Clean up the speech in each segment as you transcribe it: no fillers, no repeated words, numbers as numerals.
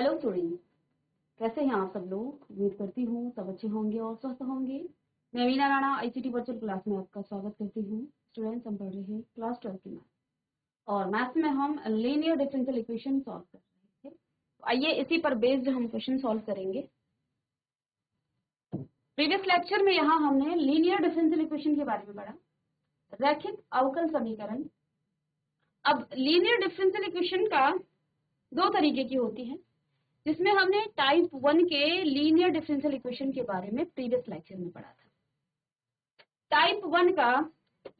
Hello student, कैसे हैं आप सब लोग। उम्मीद करती हूँ सब अच्छे होंगे और स्वस्थ होंगे। मैं Meena Rana ICT virtual class में आपका स्वागत करती हूँ। स्टूडेंट्स, हम पढ़ रहे हैं क्लास 12 की मैथ और मैथ्स में हम लीनियर डिफरेंशियल इक्वेशन सॉल्व कर रहे थे। तो आइए इसी पर बेस्ड हम क्वेश्चन सॉल्व करेंगे। प्रीवियस लेक्चर में यहाँ हमने लीनियर डिफरेंशियल इक्वेशन के बारे में पढ़ा, रैखिक अवकल समीकरण। अब लीनियर डिफरेंशियल इक्वेशन का दो तरीके की होती है, जिसमें हमने टाइप 1 के लीनियर डिफरेंशियल इक्वेशन के बारे में प्रीवियस लेक्चर में पढ़ा था। टाइप 1 का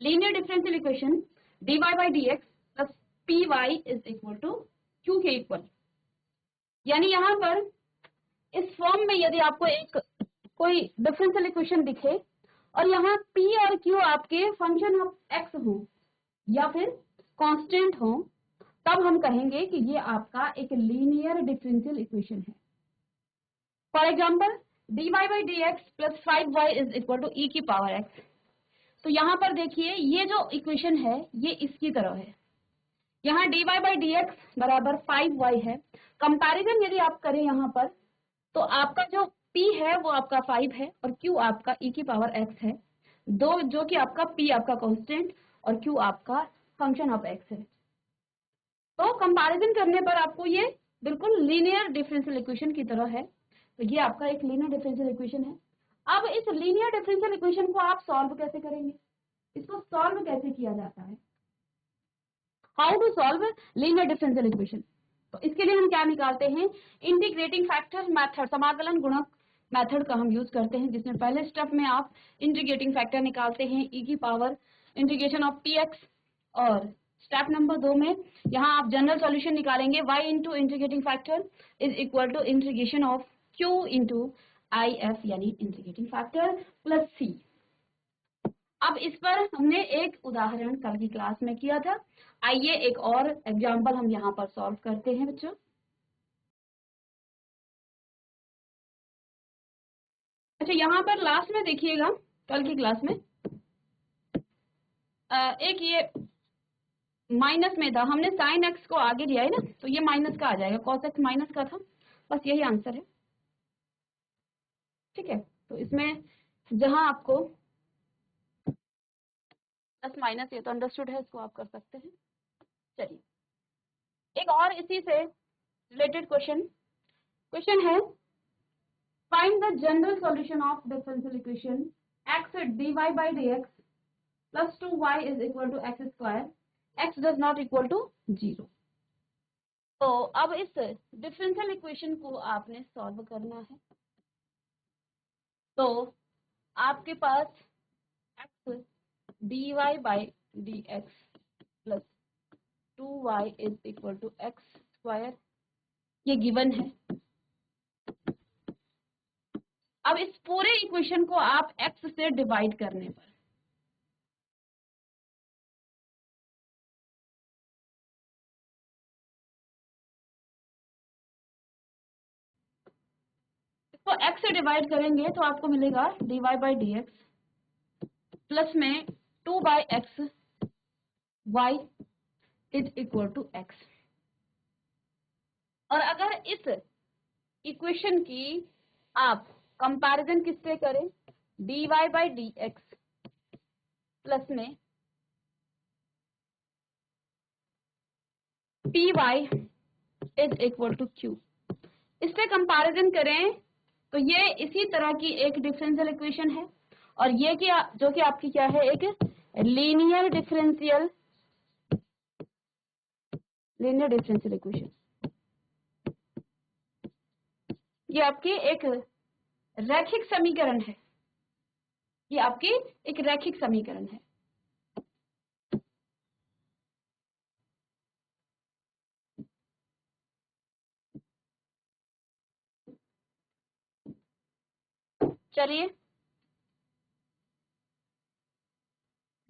linear differential equation dy by dx plus py is equal to q के इक्वल। यानी यहाँ पर इस फॉर्म में यदि आपको एक कोई डिफरेंशियल इक्वेशन दिखे और यहाँ p और q आपके फंक्शन ऑफ x हो या फिर कांस्टेंट हो, तब हम कहेंगे कि ये आपका एक लीनियर डिफरेंशियल इक्वेशन है। For example dy by dx plus 5y is equal to e की पावर x। तो यहाँ पर देखिए ये जो इक्वेशन है ये इसकी तरह है। यहाँ dy by dx बराबर 5y है। कंपैरिजन यदि आप करें यहाँ पर तो आपका जो p है वो आपका 5 है और q आपका e की पावर x है, दो जो कि आपका p आपका कांस्टेंट और q आपका फंक्शन ऑफ x है। तो कंपैरिजन करने पर आपको ये बिल्कुल लीनियर डिफरेंशियल इक्वेशन की तरह है। तो ये आपका एक लीनियर डिफरेंशियल इक्वेशन है। अब इस लीनियर डिफरेंशियल इक्वेशन को आप सॉल्व कैसे करेंगे, इसको सॉल्व कैसे किया जाता है, how to solve linear differential equation. तो इसके लिए हम क्या निकालते हैं, इंटीग्रेटिंग फैक्टर मेथड, समाकलन गुणक मेथड का हम यूज करते हैं, जिसमें पहले स्टेप में आप इंटीग्रेटिंग फैक्टर निकालते हैं e की पावर इंटीग्रेशन ऑफ px, और स्टेप नंबर 2 में यहाँ आप जनरल सॉल्यूशन निकालेंगे y into integrating factor is equal to integration of q into if यानी इंटीग्रेटिंग फैक्टर प्लस c। अब इस पर हमने एक उदाहरण कल की क्लास में किया था। आइए एक और एग्जांपल हम यहाँ पर सॉल्व करते हैं बच्चों। अच्छा, यहाँ पर लास्ट में देखिएगा कल की क्लास में एक ये माइनस में था, हमने साइन एक्स को आगे लिया है ना, तो ये माइनस का आ जाएगा, कॉस एक्स माइनस का था, बस यही आंसर है। ठीक है, तो इसमें जहां आपको प्लस माइनस ये तो अंडरस्टूड है, इसको आप कर सकते हैं। चलिए एक और इसी से रिलेटेड क्वेश्चन है, find the general solution of differential equation x dy by dx plus 2y is equal to x square, x does not equal to 0। तो अब इस डिफरेंशियल इक्वेशन को आपने सॉल्व करना है। तो आपके पास x dy by dx plus 2y is equal to x square ये गिवन है। अब इस पूरे इक्वेशन को आप x से डिवाइड करने पर इसको x से डिवाइड करेंगे तो आपको मिलेगा dy by dx प्लस में 2 by x y is equal to x। और अगर इस इक्वेशन की आप कंपैरिजन किससे करें, dy by dx प्लस में py is equal to q, इससे कंपैरिजन करें तो ये इसी तरह की एक डिफरेंशियल इक्वेशन है और ये जो कि आपकी क्या है, एक लीनियर डिफरेंशियल इक्वेशन। ये आपकी एक रैखिक समीकरण है, ये आपकी एक रैखिक समीकरण है। चलिए,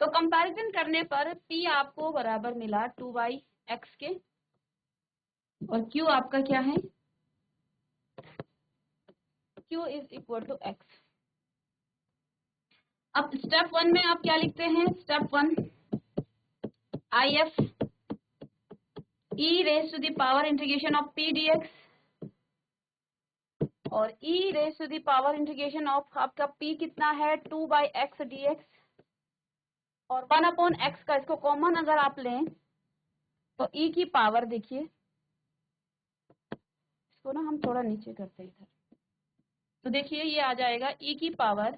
तो कंपैरिजन करने पर p आपको बराबर मिला 2y(x) के और q आपका क्या है, q is equal to x। अब स्टेप 1 में आप क्या लिखते हैं, step 1 if e raised to the power integration of p dx और e raise to the power integration of आपका p कितना है 2/x dx और 1/x का इसको कॉमन अगर आप लें तो e की पावर देखिए, इसको ना हम थोड़ा नीचे करते हैं इधर, तो देखिए ये आ जाएगा e की power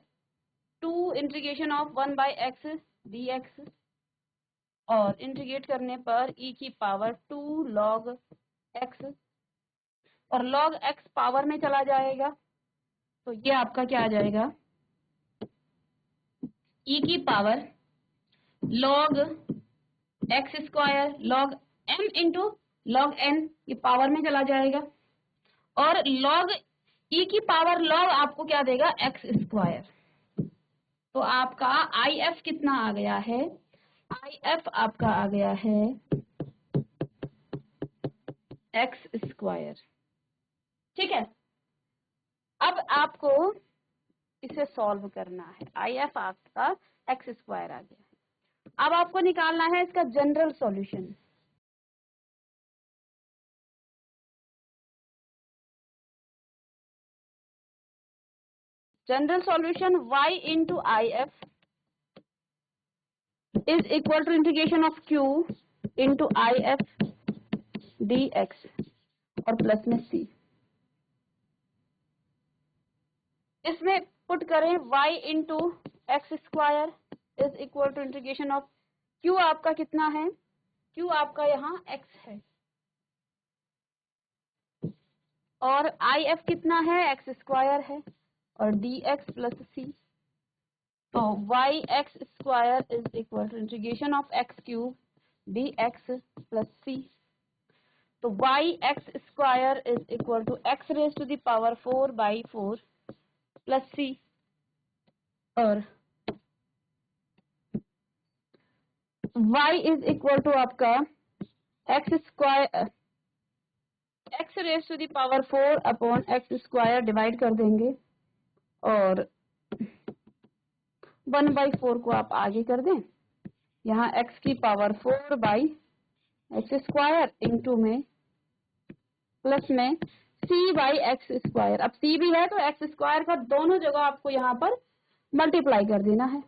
2 integration of 1/x dx और इंटीग्रेट करने पर e की पावर 2 log x और log x पावर में चला जाएगा, तो ये आपका क्या आ जाएगा e की power log x square log m into log n, ये पावर में चला जाएगा और log e की पावर log आपको क्या देगा x स्क्वायर। तो आपका IF कितना आ गया है, IF आपका आ गया है x स्क्वायर। ठीक है, अब आपको इसे सॉल्व करना है, IF आपका x स्क्वायर आ गया है। अब आपको निकालना है इसका general solution. General solution y into IF is equal to integration of q into IF dx और प्लस में c। इसमें पुट करें y into x square is equal to integration of q आपका कितना है, q आपका यहाँ x है और IF कितना है एक्स स्क्वायर है और dx प्लस c। तो y x square is equal to integration of x cube dx plus c। तो y x square is equal to x raise to the power 4/4 plus c और y is equal to आपका x square x raise to the power 4 upon x square divide कर देंगे और 1/4 को आप आगे कर दें, यहाँ x की पावर 4/x स्क्वायर इंटू में प्लस में c/x स्क्वायर। अब c भी है तो x स्क्वायर का दोनों जगह आपको यहाँ पर मल्टीप्लाई कर देना है।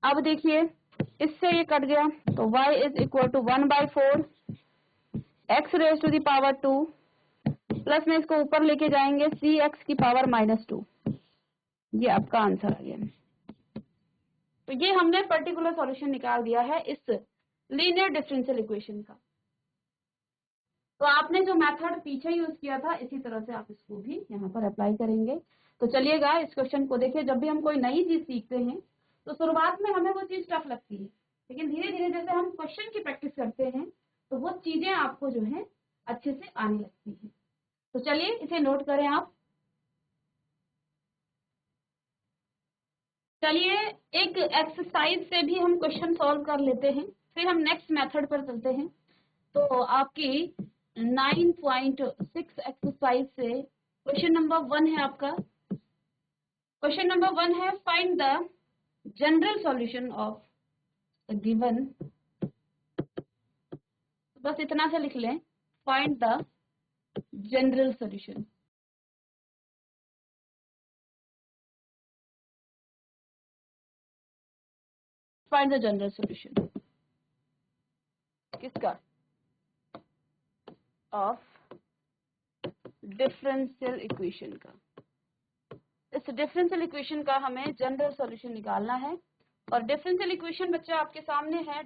अब देखिए इससे ये कट गया तो y is equal to 1/4 x raise to the power 2 plus में इसको ऊपर लेके जाएंगे cx की पावर -2। ये आपका आंसर आ गया। तो ये हमने पर्टिकुलर सॉल्यूशन निकाल दिया है इस लीनियर डिफरेंशियल इक्वेशन का। तो आपने जो मेथड पीछे यूज किया था इसी तरह से आप इसको भी यहाँ पर अप्लाई करेंगे। तो चलिएगा इस क्वेश्चन को देखिए। जब भी हम कोई नई चीज सीखते हैं तो शुरुआत में हमें वो चीज टफ लगती है, लेकिन धीरे धीरे जैसे हम क्वेश्चन की प्रैक्टिस करते हैं तो वो चीजें आपको जो है अच्छे से आने लगती है। तो चलिए इसे नोट करें आप। चलिए एक एक्सरसाइज से भी हम क्वेश्चन सॉल्व कर लेते हैं, फिर हम नेक्स्ट मेथड पर चलते हैं। तो आपकी 9.6 एक्सरसाइज से क्वेश्चन नंबर 1 है आपका। क्वेश्चन नंबर 1 है find the general solution of given. बस इतना से लिख लें, find the general solution. Find the general solution किसका, ऑफ डिफरेंशियल इक्वेशन का। इस डिफरेंशियल इक्वेशन का हमें जनरल सॉल्यूशन निकालना है और डिफरेंशियल इक्वेशन बच्चा आपके सामने है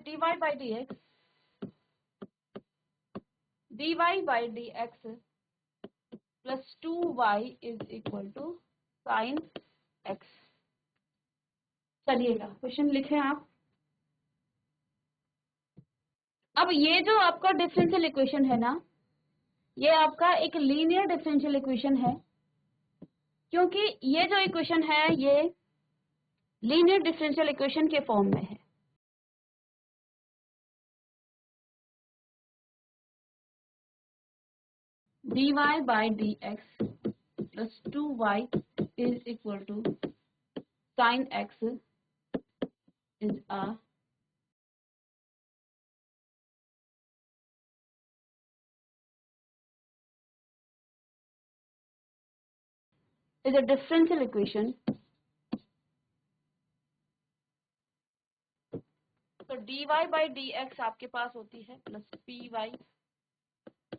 dy by dx plus 2y is equal to sine x। चलिएगा क्वेश्चन लिखें आप। अब ये जो आपका डिफरेंशियल इक्वेशन है ना, ये आपका एक लीनियर डिफरेंशियल इक्वेशन है, क्योंकि ये जो इक्वेशन है ये लीनियर डिफरेंशियल इक्वेशन के फॉर्म में है। dy by dx plus 2y is equal to sin x is a is a differential equation. तो dy by dx आपके पास होती है plus py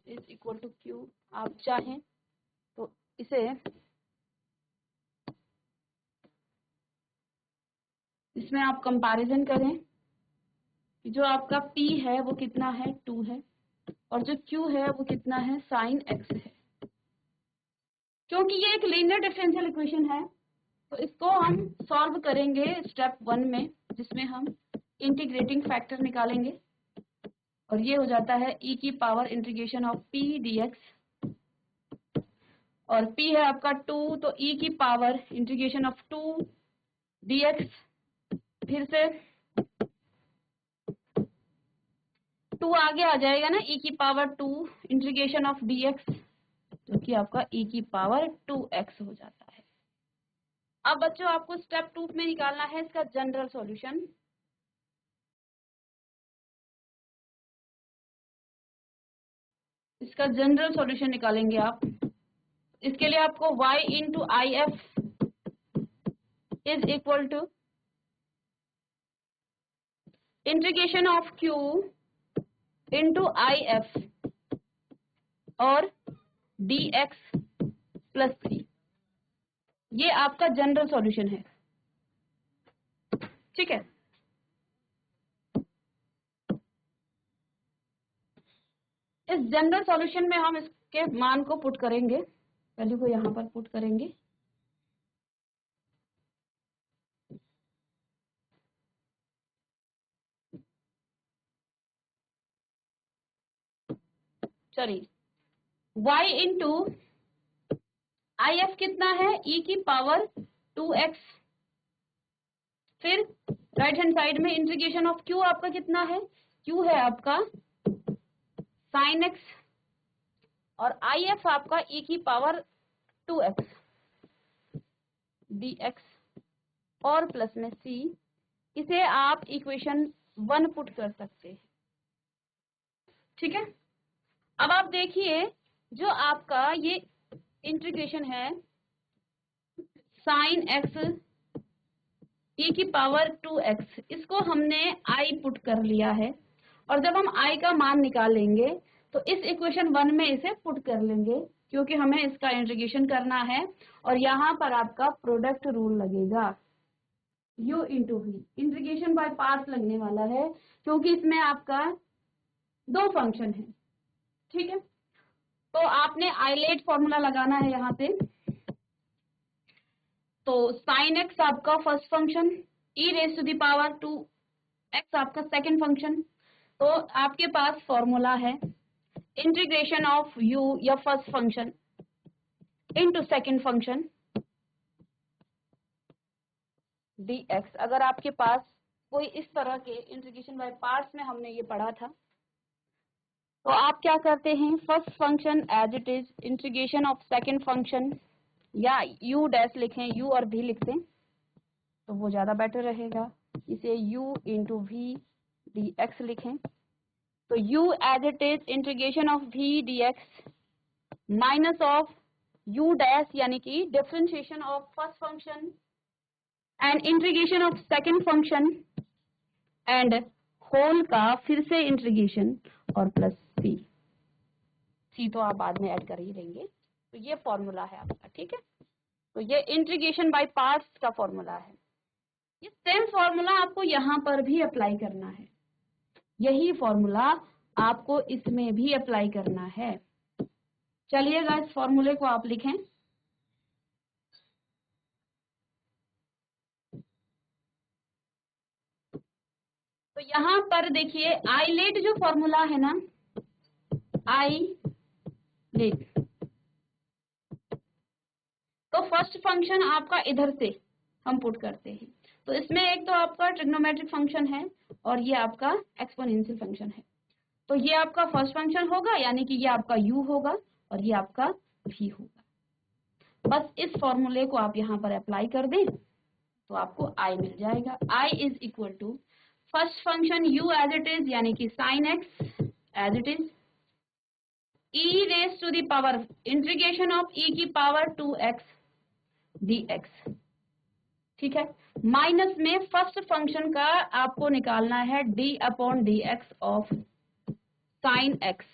is equal to q. आप चाहें तो इसे इसमें आप कंपैरिजन करें कि जो आपका p है वो कितना है, 2 है, और जो q है वो कितना है, sin x है. क्योंकि ये एक लीनियर डिफरेंशियल इक्वेशन है तो इसको हम सॉल्व करेंगे स्टेप 1 में, जिसमें हम इंटीग्रेटिंग फैक्टर निकालेंगे और ये हो जाता है e की power integration of p dx, और p है आपका 2 तो e की पावर इंटीग्रेशन ऑफ 2 dx, फिर से 2 आगे आ जाएगा ना, e की पावर 2 इंटीग्रेशन ऑफ dx, जो कि आपका e की पावर 2x हो जाता है. अब बच्चों आपको स्टेप 2 में निकालना है इसका जनरल सॉल्यूशन. इसका जनरल सॉल्यूशन निकालेंगे आप. इसके लिए आपको y into I F is equal to integration of q into I F और dx प्लस 3. ये आपका जनरल सॉल्यूशन है. ठीक है. इस जनरल सॉल्यूशन में हम इसके मान को पुट करेंगे, वैल्यू को यहां पर पुट करेंगे. चलिए y इंटू आई एफ कितना है, e की पावर 2x, फिर राइट हैंड साइड में इंटीग्रेशन ऑफ q आपका कितना है, q है आपका sin x, और आई एफ आपका e की पावर 2x dx और प्लस में c. इसे आप इक्वेशन 1 पुट कर सकते हैं. ठीक है. अब आप देखिए जो आपका ये इंटीग्रेशन है sin x e की पावर 2x, इसको हमने i पुट कर लिया है, और जब हम i का मान निकालेंगे तो इस इक्वेशन 1 में इसे पुट कर लेंगे, क्योंकि हमें इसका इंटीग्रेशन करना है, और यहाँ पर आपका प्रोडक्ट रूल लगेगा u into v. Integration by parts लगने वाला है क्योंकि इसमें आपका 2 फंक्शन है. ठीक है. तो आपने आइलेट फॉर्मूला लगाना है यहाँ पे. तो sin x आपका first function, e raise to the power 2x आपका सेकंड फंक्शन. तो आपके पास फॉर्मूला है इंटीग्रेशन ऑफ u या first function into second function dx. अगर आपके पास कोई इस तरह के इंटीग्रेशन बाय पार्ट्स में हमने ये पढ़ा था, तो आप क्या करते हैं, first function as it is, integration of second function, या u डैश लिखें, u और v लिखते हैं तो वो ज्यादा बेटर रहेगा. इसे u इंटू v dx लिखें. तो u as it is integration of v dx minus of u dash यानी कि differentiation of first function and integration of second function and whole का फिर से इंटीग्रेशन और प्लस c तो आप बाद में ऐड कर ही देंगे. तो ये फॉर्मूला है आपका. ठीक है. तो ये इंटीग्रेशन बाय पार्ट्स का फॉर्मूला है. ये सेम फॉर्मूला आपको यहाँ पर भी अप्लाई करना है. यही फॉर्मूला आपको इसमें भी अप्लाई करना है. चलिएगा इस फॉर्मूले को आप लिखें. तो यहाँ पर देखिए आइलेट जो फॉर्मूला है ना, आइलेट, तो फर्स्ट फंक्शन आपका इधर से हम पुट करते हैं. तो इसमें एक तो आपका ट्रिग्नोमेट्रिक फंक्शन है और ये आपका एक्सपोनेंशियल फंक्शन है. तो ये आपका फर्स्ट फंक्शन होगा, यानी कि ये आपका u होगा और ये आपका v होगा. बस इस फॉर्मूले को आप यहाँ पर अप्लाई कर दें तो आपको i मिल जाएगा. i is equal to first function u as it is यानी कि sin x as it is, e raise to the power integration of e की पावर 2x dx, ठीक है। माइनस में फर्स्ट फंक्शन का आपको निकालना है d/dx of sine x,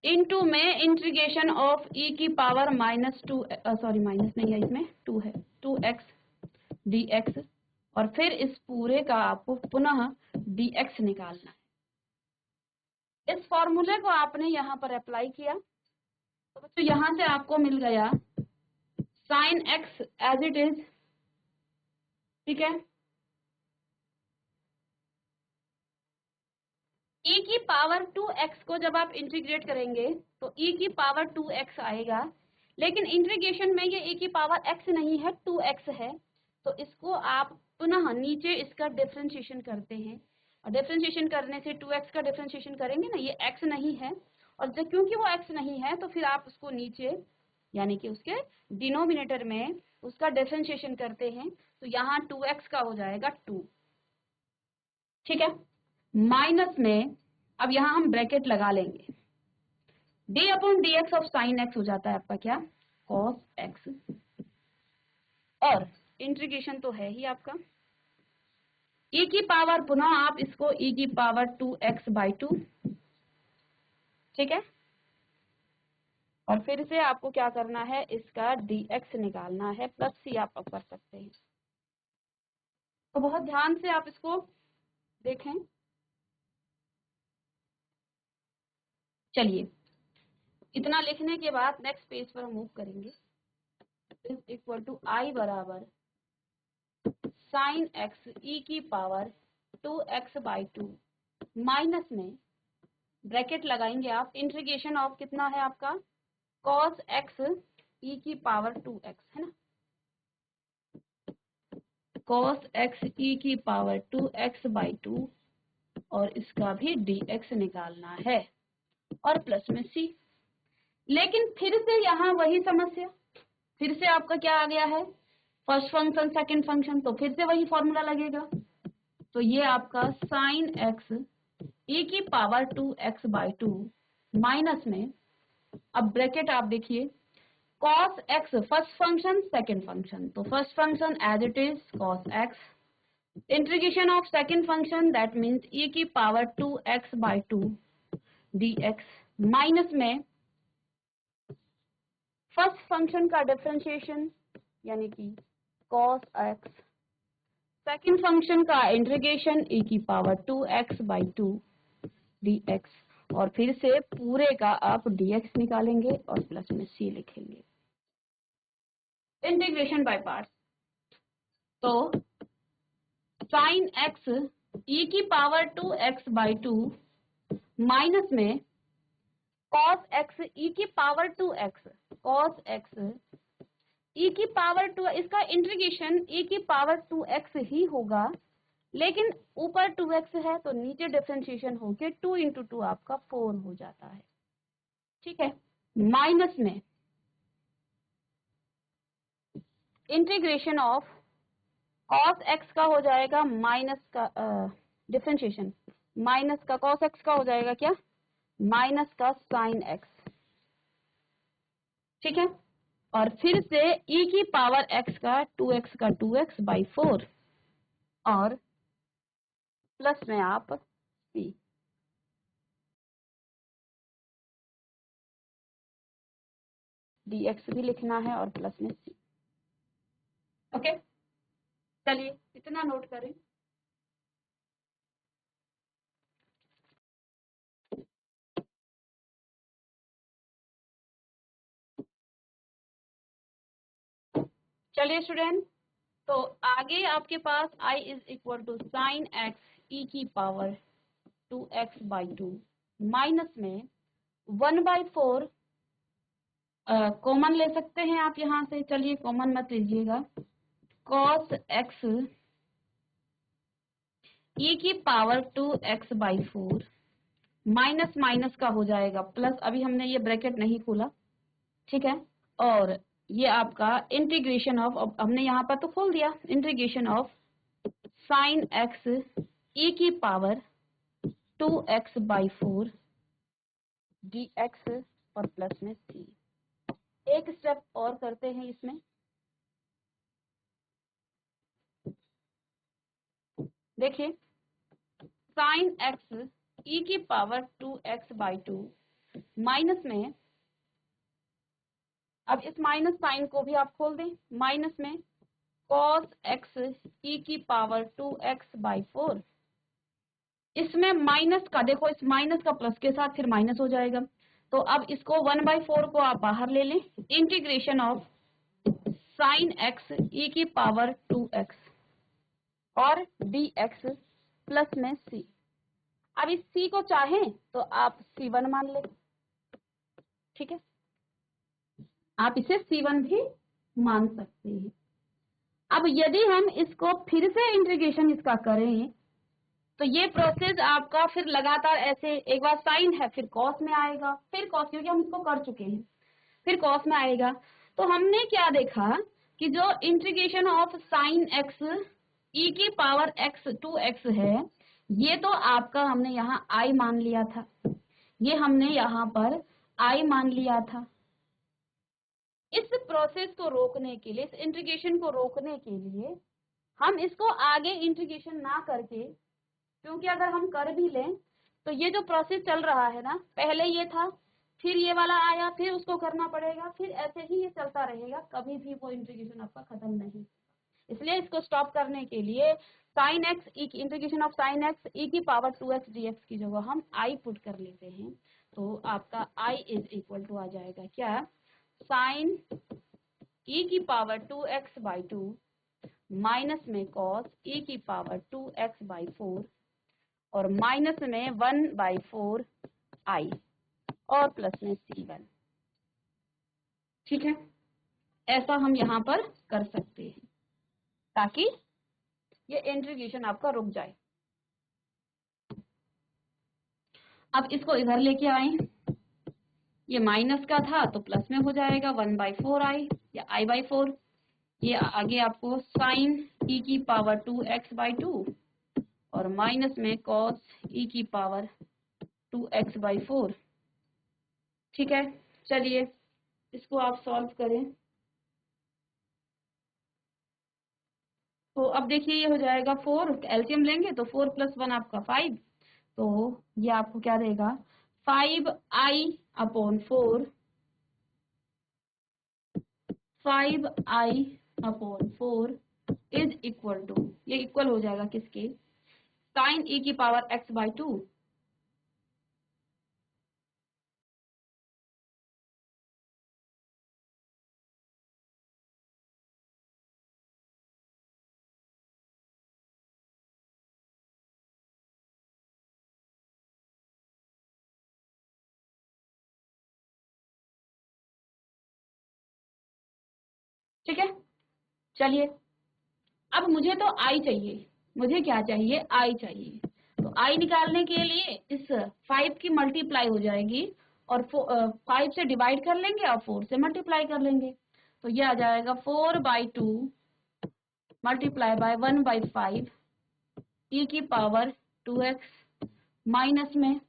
into में इंटीग्रेशन ऑफ e की पावर -2, सॉरी माइनस नहीं है इसमें 2 है, 2x dx, और फिर इस पूरे का आपको पुनः dx निकालना है। इस फॉर्मूले को आपने यहाँ पर अप्लाई किया तो बच्चों यहाँ से आपको मिल गया sine x as it is, ठीक है। e की पावर 2x को जब आप इंटीग्रेट करेंगे तो e की पावर 2x आएगा, लेकिन इंटीग्रेशन में ये e की पावर x नहीं है 2x है, तो इसको आप पुनः नीचे इसका डिफरेंशिएशन करते हैं, और डिफरेंशिएशन करने से 2x का डिफरेंशिएशन करेंगे ना, ये x नहीं है, और जब क्योंकि वो x नहीं है तो फिर आप उसको नीचे यानी कि उसके डिनोमिनेटर में उसका डिफरेंशिएशन करते हैं, तो यहाँ 2x का हो जाएगा 2, ठीक है। माइनस में अब यहाँ हम ब्रैकेट लगा लेंगे, d/dx ऑफ साइन x हो जाता है आपका क्या, cos x, और इंटीग्रेशन तो है ही आपका e की पावर, पुनः आप इसको e की पावर 2x/2, ठीक है, और फिर से आपको क्या करना है, इसका dx निकालना है, प्लस c आप कर सकते हैं। तो बहुत ध्यान से आप इसको देखें। चलिए, इतना लिखने के बाद नेक्स्ट पेज पर हम मूव करेंगे। इज इक्वल टू i बराबर साइन x e की पावर 2x/2 माइनस में ब्रैकेट लगाएंगे आप, इंटीग्रेशन ऑफ कितना है आपका cos x e की पावर 2x, है ना, cos x e की पावर 2x/2, और इसका भी dx निकालना है, और प्लस में c। लेकिन फिर से यहाँ वही समस्या, फिर से आपका क्या आ गया है, फर्स्ट फंक्शन सेकंड फंक्शन, तो फिर से वही फॉर्मूला लगेगा। तो ये आपका साइन x e की पावर 2x/2 माइनस में, अब ब्रैकेट आप देखिए, cos x first function second function, तो first function as it is cos x, integration of second function that means e की पावर 2x/2 dx, माइनस में first function का differentiation यानी कि cos x, सेकंड फंक्शन का integration e की power 2x/2 dx, और फिर से पूरे का आप dx निकालेंगे और प्लस में c लिखेंगे। इंटीग्रेशन बाय पार्ट्स, तो साइन x e की पावर 2x/2 माइनस में cos x e की power 2x, cos x e की पावर 2, इसका इंटीग्रेशन e की पावर 2x ही होगा, लेकिन ऊपर 2x है तो नीचे डिफरेंशिएशन होके 2 × 2 आपका 4 हो जाता है, ठीक है। माइनस में इंटीग्रेशन ऑफ cos x का हो जाएगा माइनस का डिफरेंशिएशन, माइनस का cos x का हो जाएगा क्या, माइनस का साइन x, ठीक है, और फिर से e की पावर x का 2x का 2x/4, और प्लस में आप c, dx भी लिखना है और प्लस में c, ओके। चलिए इतना नोट करें। चलिए स्टूडेंट, तो आगे आपके पास i is equal to sine x e की पावर 2x/2 माइनस में 1/4 कॉमन ले सकते हैं आप यहाँ से, चलिए कॉमन मत लीजिएगा, cos x e की पावर 2x/4 माइनस माइनस का हो जाएगा प्लस, अभी हमने ये ब्रैकेट नहीं खोला, ठीक है, और ये आपका इंटीग्रेशन ऑफ, अब हमने यहाँ पर तो खोल दिया, integration of sine x e की पावर 2x/4 dx और प्लस में c, एक स्टेप और करते हैं इसमें। देखिए साइन एक्स ई की पावर 2x/2 माइनस में, अब इस माइनस साइन को भी आप खोल दें, माइनस में cos x ई की पावर 2x/4। इसमें माइनस का देखो, इस माइनस का प्लस के साथ फिर माइनस हो जाएगा, तो अब इसको 1/4 को आप बाहर ले लें, इंटीग्रेशन ऑफ साइन एक्स ई की पावर 2x और dx प्लस में c। अब इस c को चाहें तो आप c1 मान लें, ठीक है, आप इसे c1 भी मान सकते हैं। अब यदि हम इसको फिर से इंटीग्रेशन इसका करें तो ये प्रोसेस आपका फिर लगातार ऐसे, एक बार साइन है फिर कॉस में आएगा, फिर कॉस, क्योंकि हम इसको कर चुके हैं, फिर कॉस में आएगा। तो हमने क्या देखा कि जो इंटीग्रेशन ऑफ साइन एक्स ई की पावर x 2x है, ये तो आपका हमने यहाँ i मान लिया था, ये हमने यहाँ पर i मान लिया था। इस प्रोसेस को रोकने के लिए, इस इंटीग्रेशन को रोकने के लिए हम इसको आगे इंटीग्रेशन ना करके, क्योंकि अगर हम कर भी लें तो ये जो प्रोसेस चल रहा है ना, पहले ये था फिर ये वाला आया फिर उसको करना पड़ेगा, फिर ऐसे ही ये चलता रहेगा, कभी भी वो इंटीग्रेशन आपका खत्म नहीं। इसलिए इसको स्टॉप करने के लिए साइन एक्स ई की इंटीग्रेशन ऑफ साइन एक्स ई की पावर 2x dx की जगह हम i पुट कर लेते हैं, तो आपका i इज इक्वल टू आ जाएगा क्या, साइन ई की पावर 2x/2 माइनस में कॉस ई की पावर 2x/4 और माइनस में 1/4 i और प्लस में c1। ठीक है, ऐसा हम यहाँ पर कर सकते हैं ताकि ये इंटीग्रेशन आपका रुक जाए। अब इसको इधर लेके आए, ये माइनस का था तो प्लस में हो जाएगा 1/4 i या i/4। ये आगे आपको साइन ई की पावर 2x/2 और माइनस में कॉस ई की पावर 2x/4। ठीक है, चलिए इसको आप सॉल्व करें। तो अब देखिए ये हो जाएगा 4, एलसीएम लेंगे तो 4 + 1 आपका 5, तो ये आपको क्या देगा 5i/4, 5i/4 is equal to, ये इक्वल हो जाएगा किसके, साइन ई की पावर x/2। ठीक है, चलिए अब मुझे तो i चाहिए, मुझे क्या चाहिए, i चाहिए। तो i निकालने के लिए इस 5 की मल्टीप्लाई हो जाएगी और 5 से डिवाइड कर लेंगे और 4 से मल्टीप्लाई कर लेंगे, तो ये आ जाएगा 4/2 मल्टीप्लाई बाय 1/5 e की पावर 2x माइनस में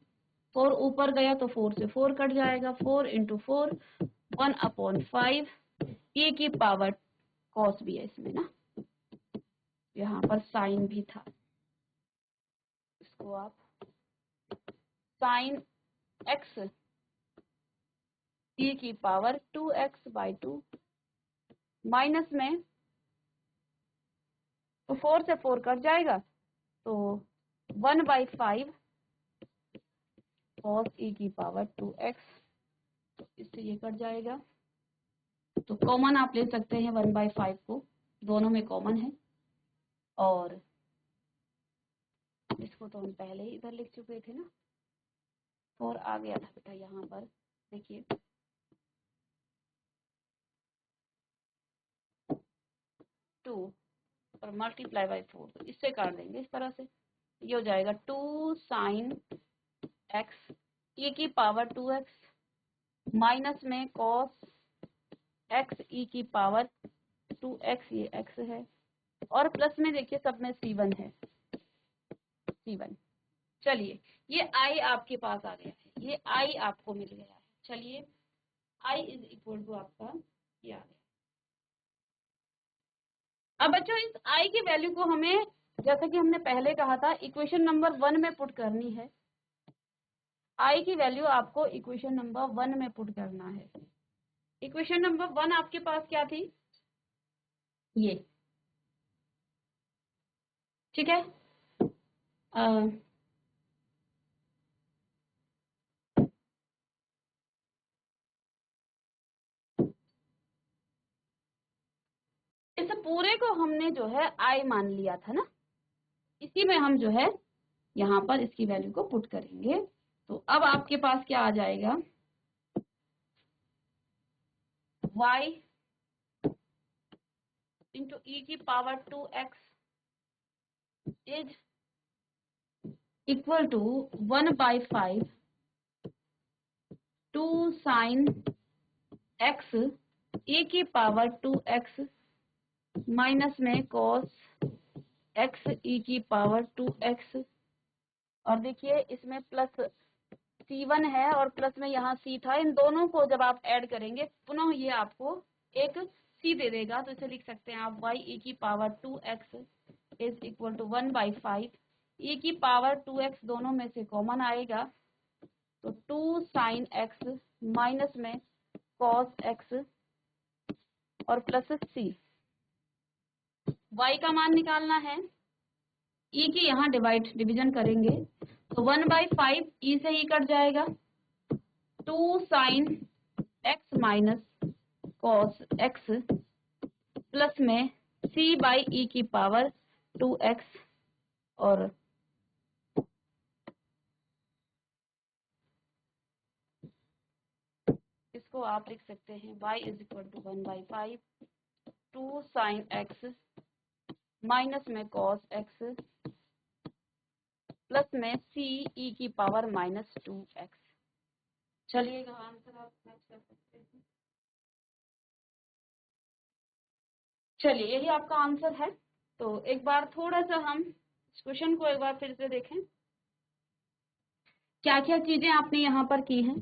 4 ऊपर गया तो 4 से 4 कट जाएगा, 4 × 4 1/5 e की पावर, कॉस भी है इसमें ना, यहाँ पर साइन भी था, इसको आप साइन x e की पावर 2x/2 माइनस में, तो 4 से 4 कट जाएगा तो 1/5 cos e की पावर 2x, तो इससे ये कट जाएगा, तो कॉमन आप ले सकते हैं 1/5 को, दोनों में कॉमन है, और इसको तो हम पहले ही इधर लिख चुके थे ना, और आ गया था बेटा यहाँ पर, देखिए 2 और मल्टीप्लाई बाय 4, तो इससे काट देंगे इस तरह से, ये हो जाएगा 2 साइन x e की पावर 2x माइनस में कॉस x e की पावर 2x, ये x है, और प्लस में देखिए सब में c1 है, c1। चलिए ये i आपके पास आ गया है, ये i आपको मिल गया है। चलिए i इज इक्वल टू आपका ये आ गया। अब बच्चों इस i की वैल्यू को हमें, जैसा कि हमने पहले कहा था, इक्वेशन नंबर 1 में पुट करनी है। i की वैल्यू आपको इक्वेशन नंबर 1 में पुट करना है। इक्वेशन नंबर 1 आपके पास क्या थी, ये, ठीक है। इस पूरे को हमने जो है i मान लिया था ना, इसी में हम जो है यहाँ पर इसकी वैल्यू को पुट करेंगे। तो अब आपके पास क्या आ जाएगा, y इंटू ई की power 2x is equal to 1/5 2 sine x e की पावर 2x माइनस में cos x e की पावर 2x। और देखिए इसमें प्लस c1 है और प्लस में यहाँ c था, इन दोनों को जब आप ऐड करेंगे पुनः ये आपको एक c दे देगा। तो इसे लिख सकते हैं आप y e की power 2x is equal to 1/5 e की पावर 2x दोनों में से कॉमन आएगा, तो 2 साइन x माइनस में cos x और प्लस c। y का मान निकालना है, e की यहाँ डिवीजन करेंगे तो 1/5 e से ही कट जाएगा, 2 sine x minus cos x plus में c बाई e की पावर 2x और इसको आप लिख सकते हैं y is equal to 1/5 2 sine x minus में cos x प्लस में c e की पावर माइनस 2x। चलिएगा आंसर आप मैच कर सकते हैं। चलिए यही आपका आंसर है। तो एक बार थोड़ा सा हम इस क्वेश्चन को एक बार फिर से देखें, क्या क्या चीजें आपने यहाँ पर की हैं।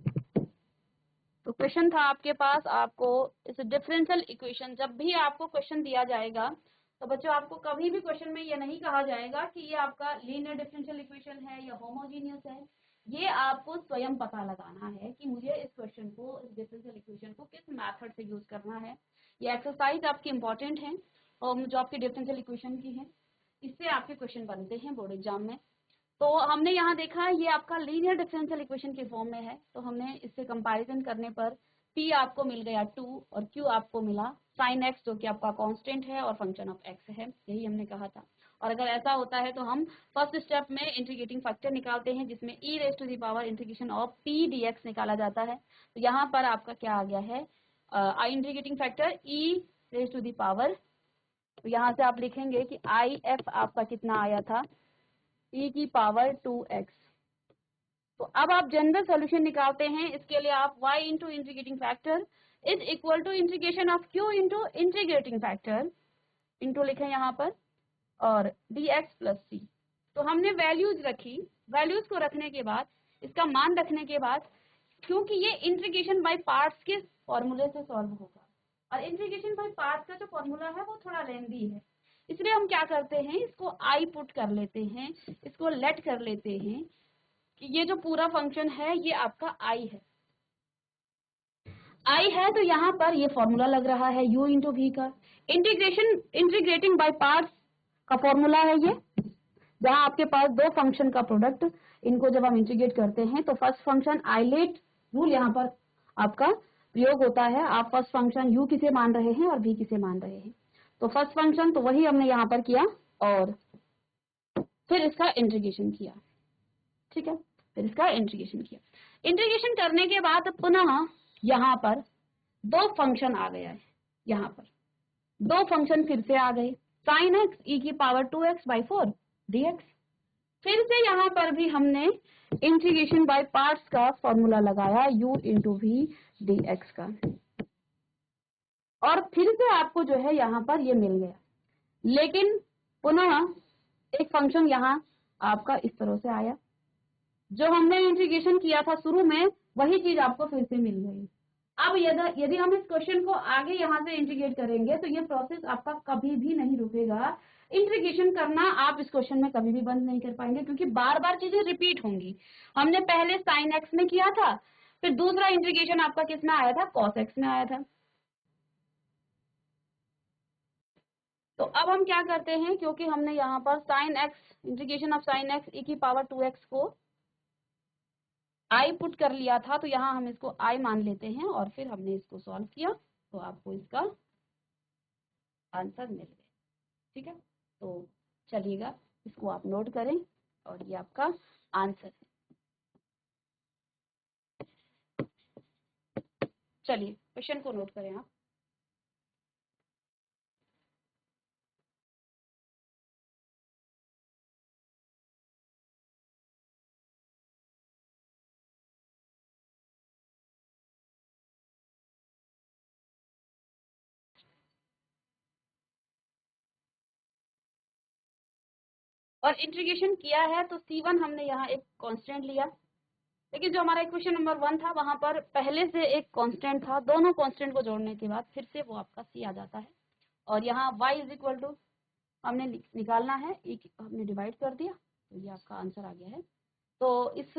तो क्वेश्चन था आपके पास, आपको इस डिफरेंशियल इक्वेशन, जब भी आपको क्वेश्चन दिया जाएगा तो बच्चों आपको कभी भी क्वेश्चन में ये नहीं कहा जाएगा कि ये आपका लीनियर डिफरेंशियल इक्वेशन है या होमोजीनियस है। ये आपको स्वयं पता लगाना है कि मुझे इस क्वेश्चन को, इस डिफरेंशियल इक्वेशन को किस मेथड से यूज करना है। ये एक्सरसाइज आपकी इंपॉर्टेंट है और जो आपकी डिफरेंशियल इक्वेशन की है, इससे आपके क्वेश्चन बनते हैं बोर्ड एग्जाम में। तो हमने यहाँ देखा ये आपका लीनियर डिफरेंशियल इक्वेशन के फॉर्म में है, तो हमने इससे कंपैरिजन करने पर p आपको मिल गया 2 और q आपको मिला sin x जो कि आपका कांस्टेंट है और फंक्शन ऑफ x है, यही हमने कहा था। और अगर ऐसा होता है तो हम फर्स्ट स्टेप में इंटीग्रेटिंग फैक्टर निकालते हैं जिसमें e raise to the power integration of p dx निकाला जाता है। तो यहाँ पर आपका क्या आ गया है, integrating factor e raise to the power, तो यहाँ से आप लिखेंगे कि if आपका कितना आया था, e की पावर 2x। तो अब आप जनरल सॉल्यूशन निकालते हैं, इसके लिए आप y into integrating factor is equal to integration of q into integrating factor into लिखें यहाँ पर और dx प्लस c। तो हमने वैल्यूज रखी, वैल्यूज को रखने के बाद, इसका मान रखने के बाद, क्योंकि ये इंटीग्रेशन बाय पार्ट्स के फॉर्मूले से सॉल्व होगा और इंटीग्रेशन बाय पार्ट्स का जो फॉर्मूला है वो थोड़ा लेंदी है, इसलिए हम क्या करते हैं, इसको आई पुट कर लेते हैं, इसको लेट कर लेते हैं कि ये जो पूरा फंक्शन है ये आपका आई है। आई है तो यहाँ पर ये फॉर्मूला लग रहा है u इंटू वी का। इंटीग्रेटिंग बाय पार्ट्स का फॉर्मूला है ये, जहाँ आपके पास दो फंक्शन का प्रोडक्ट, इनको जब हम इंटीग्रेट करते हैं तो फर्स्ट फंक्शन आइलेट रूल यहाँ पर आपका प्रयोग होता है। आप फर्स्ट फंक्शन u किसे मान रहे हैं और v किसे मान रहे हैं, तो फर्स्ट फंक्शन तो वही हमने यहाँ पर किया और फिर इसका इंटीग्रेशन किया, ठीक है, फिर इसका इंटीग्रेशन किया। इंटीग्रेशन करने के बाद पुनः यहाँ पर दो फंक्शन आ गया है, यहाँ पर दो फंक्शन फिर से आ गए, साइन एक्स ई की पावर 2x/4 dx। फिर से यहाँ पर भी हमने इंटीग्रेशन बाय पार्ट्स का फॉर्मूला लगाया u इंटू वी dx का, और फिर से आपको जो है यहाँ पर ये मिल गया, लेकिन पुनः एक फंक्शन यहाँ आपका इस तरह से आया, जो हमने इंटीग्रेशन किया था शुरू में वही चीज आपको फिर से मिल गई। अब यदि हम इस क्वेश्चन को आगे यहाँ से इंटीग्रेट करेंगे तो ये प्रोसेस आपका कभी भी नहीं रुकेगा। इंटीग्रेशन करना आप इस क्वेश्चन में कभी भी बंद नहीं कर पाएंगे, क्योंकि बार बार चीजें रिपीट होंगी। हमने पहले साइन एक्स में किया था, फिर दूसरा इंटीग्रेशन आपका किस में आया था, कॉस एक्स में आया था। तो अब हम क्या करते हैं, क्योंकि हमने यहाँ पर sine x, integration of sine x e की पावर 2x को आई पुट कर लिया था, तो यहाँ हम इसको आई मान लेते हैं और फिर हमने इसको सॉल्व किया तो आपको इसका आंसर मिल गया। ठीक है, तो चलिएगा इसको आप नोट करें और ये आपका आंसर है। चलिए क्वेश्चन को नोट करें आप। और इंटीग्रेशन किया है तो C1 हमने यहाँ एक कांस्टेंट लिया, लेकिन जो हमारा इक्वेशन नंबर 1 था वहां पर पहले से एक कांस्टेंट था, दोनों कांस्टेंट को जोड़ने के बाद फिर से वो आपका C आ जाता है। और यहाँ y इज इक्वल टू हमने निकालना है, एक हमने डिवाइड कर दिया तो ये आपका आंसर आ गया है। तो इस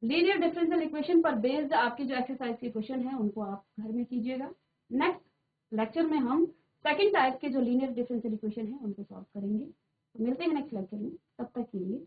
लीनियर डिफरेंशियल इक्वेशन पर बेस्ड आपकी जो एक्सरसाइज के क्वेश्चन है उनको आप घर में कीजिएगा। नेक्स्ट लेक्चर में हम सेकंड टाइप के जो लीनियर डिफरेंशियल इक्वेशन है उनको सॉल्व करेंगे। तो मिलते हैं नेक्स्ट लेक्चर में, तब तक के लिए